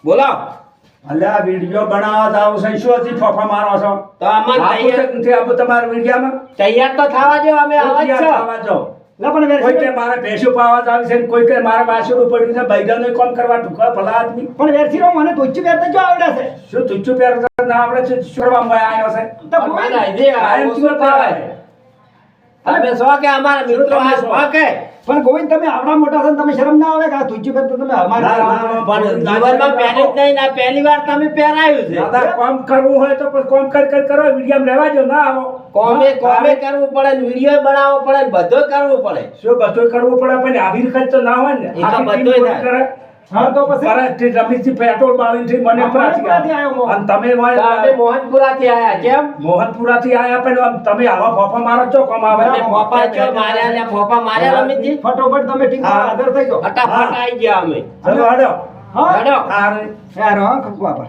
બોલો અલ્યા વિડિયો બનાવવા જાવ છે શું હતી ફોફા મારો છો તો આમાં તૈયાર નથી આપો તમારા વિડિયામાં તૈયાર તો થવા દો અમે આવા જ છો ખાવા જાવ કોઈ કે મારે ભેંસો પાવા જાવ છે કોઈ કે મારે વાસુડું પડ્યું છે બૈદાનું કામ કરવા ઢુકા ભલા આદમી પણ વેરથી મને તુચ્છું પહેરતા જો આવડે છે શું તુચ્છું પહેર ના આવડે છે શું કરવા માં આવ્યો છે તો પણ કોઈ મને હજી કાયમ ઓછું ચૂપ કહેવાય. આવે. તમે સો કે અમારા મિત્રો તમે આ સો. સો કે પણ ગોવિંદ તમે આવડા મોટા છો ને તમે શરમ ના આવે કે આ તુચ્છું પહેરતા તમે અમારે ના, ના, પણ જીવનમાં પહેરી જ નહીં ને આ પહેલી વાર તમે પહેરાયું છે દાદા કામ કરવું હોય તો પછી કામ કર કરો વિડિયામાં રહેવા જો ના આવો કોમે કરવું પડે ને વિડીયો બનાવવો પડે ને બધું કરવું પડે શું બધું કરવું પડે પણ આવી રીતે તો ના હોય ને એ તો આખી બધુંય ટીમ થાય. કરે. હા તો પછી મારા તે રમીથી પેટ્રોલ બાળીથી મને મોહનપુરાથી પ્રાથી આવ્યો મોહન. અને તમે તો અમે મોહનપુરાથી આયા કેમ મોહનપુરાથી આયા પણ આમ તમે આવા ફોફા મારો છો કોમ આવે અમે ફોફા ચો માર્યા ને ફોફા માર્યા રમીજી ફટોફટ તમે ટીમમાં હા. હાજર થઈ જાઓ ફટાફટ આવી ગયા અમે ચલો હાડો હા હેડો. હારે યાર હા ખબર